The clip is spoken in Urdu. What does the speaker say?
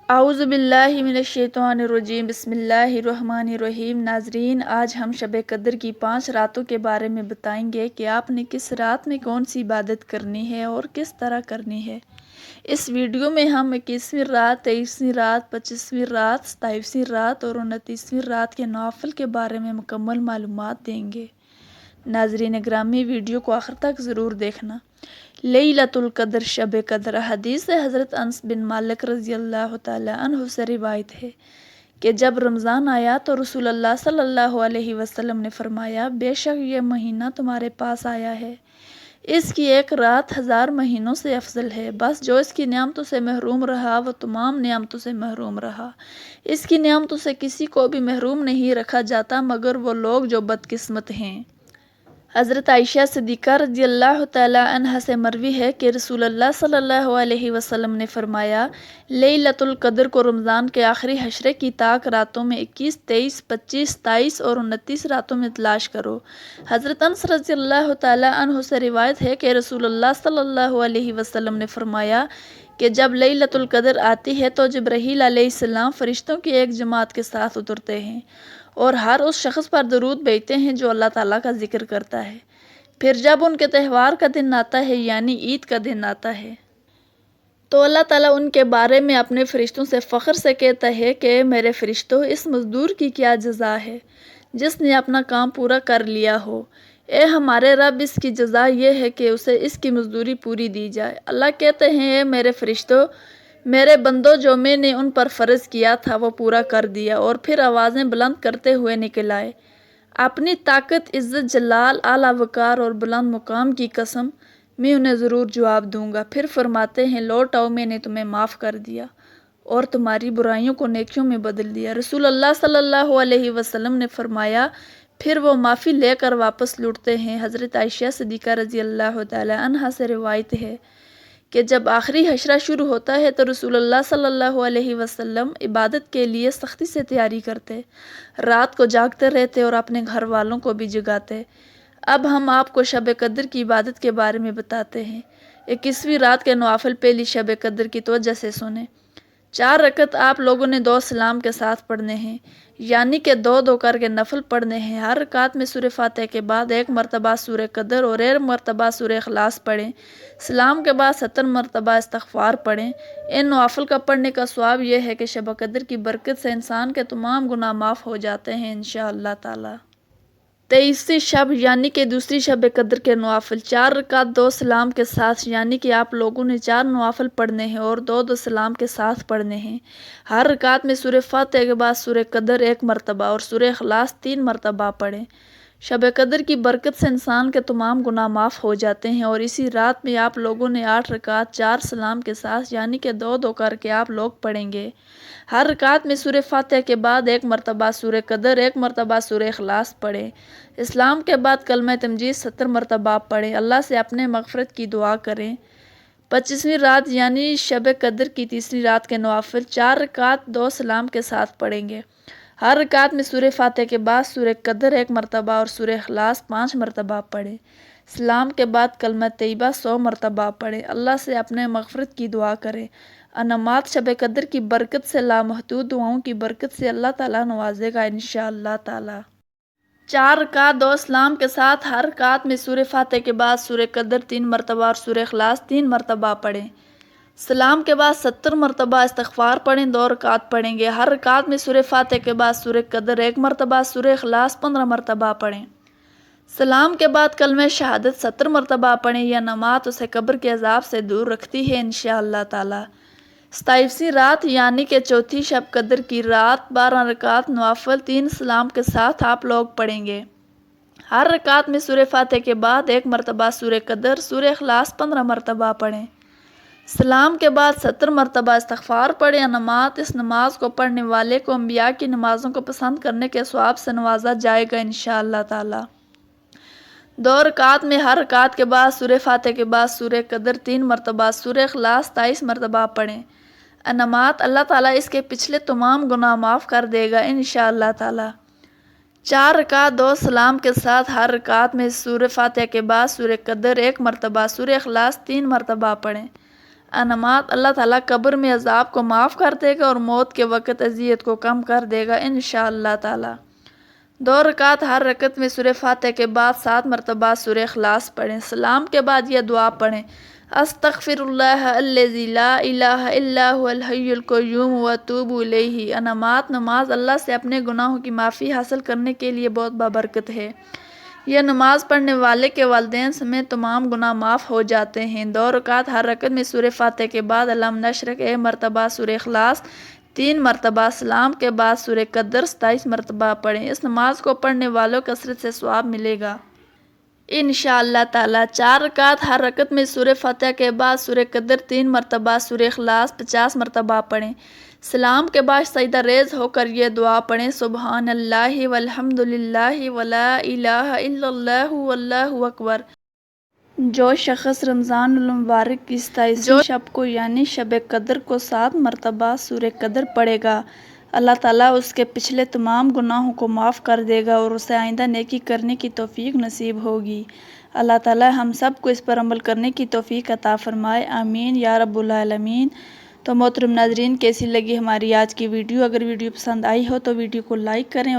اعوذ باللہ من الشیطان الرجیم، بسم اللہ الرحمن الرحیم۔ ناظرین، آج ہم شب قدر کی 5 راتوں کے بارے میں بتائیں گے کہ آپ نے کس رات میں کون سی عبادت کرنی ہے اور کس طرح کرنی ہے۔ اس ویڈیو میں ہم 21ویں رات، 23ویں رات، 25ویں رات، 27ویں رات اور 29ویں رات کے نوافل کے بارے میں مکمل معلومات دیں گے۔ ناظرین گرامی، ویڈیو کو آخر تک ضرور دیکھنا۔ لیلۃ القدر، شب قدر، حدیث حضرت انس بن مالک رضی اللہ تعالی عنہ سے روایت ہے کہ جب رمضان آیا تو رسول اللہ صلی اللہ علیہ وسلم نے فرمایا، بے شک یہ مہینہ تمہارے پاس آیا ہے، اس کی ایک رات 1000 مہینوں سے افضل ہے، بس جو اس کی نعمتوں سے محروم رہا وہ تمام نعمتوں سے محروم رہا۔ اس کی نعمتوں سے کسی کو بھی محروم نہیں رکھا جاتا مگر وہ لوگ جو بدقسمت ہیں۔ حضرت عائشہ صدیقہ رضی اللہ تعالی عنہا سے مروی ہے کہ رسول اللہ صلی اللہ علیہ وسلم نے فرمایا، لیلۃ القدر کو رمضان کے آخری عشرے کی طاق راتوں میں 21، 23، 25، 27 اور 29 راتوں میں تلاش کرو۔ حضرت انس رضی اللہ تعالی عنہ سے روایت ہے کہ رسول اللہ صلی اللہ علیہ وسلم نے فرمایا کہ جب لیلۃ القدر آتی ہے تو جبرائیل علیہ السلام فرشتوں کی ایک جماعت کے ساتھ اترتے ہیں اور ہر اس شخص پر درود بھیجتے ہیں جو اللہ تعالیٰ کا ذکر کرتا ہے۔ پھر جب ان کے تہوار کا دن آتا ہے یعنی عید کا دن آتا ہے تو اللہ تعالیٰ ان کے بارے میں اپنے فرشتوں سے فخر سے کہتا ہے کہ میرے فرشتوں، اس مزدور کی کیا جزا ہے جس نے اپنا کام پورا کر لیا ہو۔ اے ہمارے رب، اس کی جزا یہ ہے کہ اسے اس کی مزدوری پوری دی جائے۔ اللہ کہتے ہیں، اے میرے فرشتوں، میرے بندوں، جو میں نے ان پر فرض کیا تھا وہ پورا کر دیا۔ اور پھر آوازیں بلند کرتے ہوئے نکل آئے، اپنی طاقت، عزت، جلال، اعلیٰ وقار اور بلند مقام کی قسم، میں انہیں ضرور جواب دوں گا۔ پھر فرماتے ہیں، لوٹ آؤ، میں نے تمہیں معاف کر دیا اور تمہاری برائیوں کو نیکیوں میں بدل دیا۔ رسول اللہ صلی اللہ علیہ وسلم نے فرمایا، پھر وہ معافی لے کر واپس لوٹتے ہیں۔ حضرت عائشہ صدیقہ رضی اللہ تعالی عنہا سے روایت ہے کہ جب آخری حشرہ شروع ہوتا ہے تو رسول اللہ صلی اللہ علیہ وسلم عبادت کے لیے سختی سے تیاری کرتے، رات کو جاگتے رہتے اور اپنے گھر والوں کو بھی جگاتے۔ اب ہم آپ کو شب قدر کی عبادت کے بارے میں بتاتے ہیں۔ 21ویں رات کے نوافل پہلی شب قدر کی توجہ سے سنیں۔ 4 رکعت آپ لوگوں نے 2 سلام کے ساتھ پڑھنے ہیں، یعنی کہ 2 کر کے نفل پڑھنے ہیں۔ ہر رکعت میں سورہ فاتحہ کے بعد 1 مرتبہ سورہ قدر اور 1 مرتبہ سورہ اخلاص پڑھیں۔ سلام کے بعد 70 مرتبہ استغفار پڑھیں۔ ان نوافل کا پڑھنے کا ثواب یہ ہے کہ شب قدر کی برکت سے انسان کے تمام گناہ معاف ہو جاتے ہیں انشاءاللہ تعالی۔ 23ویں شب یعنی کہ دوسری شب قدر کے نوافل 4 رکعت 2 سلام کے ساتھ، یعنی کہ آپ لوگوں نے 4 نوافل پڑھنے ہیں اور 2 سلام کے ساتھ پڑھنے ہیں۔ ہر رکعت میں سورہ فاتحہ کے بعد سورہ قدر 1 مرتبہ اور سورہ اخلاص 3 مرتبہ پڑھیں۔ شب قدر کی برکت سے انسان کے تمام گناہ معاف ہو جاتے ہیں اور اسی رات میں آپ لوگوں نے 8 رکعت 4 سلام کے ساتھ، یعنی کہ 2 کر کے آپ لوگ پڑھیں گے۔ ہر رکعت میں سورہ فاتحہ کے بعد 1 مرتبہ سورہ قدر، 1 مرتبہ سورہ اخلاص پڑھیں۔ اسلام کے بعد کلمہ تمجید 70 مرتبہ پڑھیں۔ اللہ سے اپنے مغفرت کی دعا کریں۔ 25ویں رات یعنی شب قدر کی تیسری رات کے نوافل 4 رکعت 2 سلام کے ساتھ پڑھیں گے۔ ہر رکعت میں سورہ فاتحہ کے بعد سورہ قدر 1 مرتبہ اور سورہ اخلاص 5 مرتبہ پڑھیں۔ سلام کے بعد کلمہ طیبہ 100 مرتبہ پڑھیں۔ اللہ سے اپنے مغفرت کی دعا کریں۔ انعامات شب قدر کی برکت سے، لامحدود دعاؤں کی برکت سے اللہ تعالیٰ نوازے گا انشاءاللہ تعالی۔ 4 رکعت 2 سلام کے ساتھ ہر رکعت میں سورہ فاتحہ کے بعد سورہ قدر 3 مرتبہ اور سورہ اخلاص 3 مرتبہ پڑھیں۔ سلام کے بعد 70 مرتبہ استغفار پڑھیں۔ 2 رکعت پڑھیں گے۔ ہر رکعت میں سورہ فاتحہ کے بعد سورہ قدر 1 مرتبہ، سورہ اخلاص 15 مرتبہ پڑھیں۔ سلام کے بعد کلمہ شہادت 70 مرتبہ پڑھیں۔ یہ نماز اسے قبر کے عذاب سے دور رکھتی ہے انشاءاللہ تعالی۔ 27ویں رات یعنی کہ چوتھی شب قدر کی رات 12 رکعت نوافل 3 سلام کے ساتھ آپ لوگ پڑھیں گے۔ ہر رکعت میں سورہ فاتحہ کے بعد 1 مرتبہ سورہ قدر، سورہ اخلاص 15 مرتبہ پڑھیں۔ سلام کے بعد 70 مرتبہ استغفار پڑھیں۔ انعامات، اس نماز کو پڑھنے والے کو انبیاء کی نمازوں کو پسند کرنے کے ثواب سے نوازا جائے گا انشاءاللہ تعالی۔ 2 رکعت میں ہر رکعت کے بعد سورہ فاتحہ کے بعد سورہ قدر 3 مرتبہ، سورہ اخلاص 23 مرتبہ پڑھیں۔ انعامات، اللہ تعالیٰ اس کے پچھلے تمام گناہ معاف کر دے گا انشاءاللہ تعالی۔ 4 رکعت 2 سلام کے ساتھ ہر رکعت میں سورہ فاتحہ کے بعد سورہ قدر 1 مرتبہ، سورہ اخلاص 3 مرتبہ پڑھیں۔ انعامات: اللہ تعالیٰ قبر میں عذاب کو معاف کر دے گا اور موت کے وقت اذیت کو کم کر دے گا انشاءاللہ تعالیٰ۔ 2 رکعت، ہر رکعت میں سورہ فاتحہ کے بعد 7 مرتبہ سورہ اخلاص پڑھیں۔ سلام کے بعد یہ دعا پڑھیں: استغفر اللہ الذی لا الہ الا هو الحی القیوم واتوب الیہ۔ انعامات: نماز اللہ سے اپنے گناہوں کی معافی حاصل کرنے کے لیے بہت بابرکت ہے۔ یہ نماز پڑھنے والے کے والدین سمیت تمام گناہ معاف ہو جاتے ہیں۔ 2 رکعت، ہر رکعت میں سورہ فاتحہ کے بعد الم نشرح 1 مرتبہ سورہ اخلاص 3 مرتبہ، سلام کے بعد سورہ قدر 27 مرتبہ پڑھیں۔ اس نماز کو پڑھنے والوں کو کثرت سے ثواب ملے گا انشاءاللہ تعالیٰ۔ 4 رکعت، ہر رکعت میں سورہ فاتحہ کے بعد سورہ قدر 3 مرتبہ، سورہ اخلاص 50 مرتبہ پڑھیں۔ سلام کے بعد سجدہ ریز ہو کر یہ دعا پڑھیں: سبحان اللہ والحمد للہ ولا الہ الا اللہ واللہ اکبر۔ جو شخص رمضان المبارک کی 27ویں شب کو یعنی شب قدر کو 7 مرتبہ سورہ قدر پڑھے گا، اللہ تعالیٰ اس کے پچھلے تمام گناہوں کو معاف کر دے گا اور اسے آئندہ نیکی کرنے کی توفیق نصیب ہوگی۔ اللہ تعالیٰ ہم سب کو اس پر عمل کرنے کی توفیق عطا فرمائے، آمین یا رب العالمین۔ تو محترم ناظرین، کیسی لگی ہماری آج کی ویڈیو؟ اگر ویڈیو پسند آئی ہو تو ویڈیو کو لائک کریں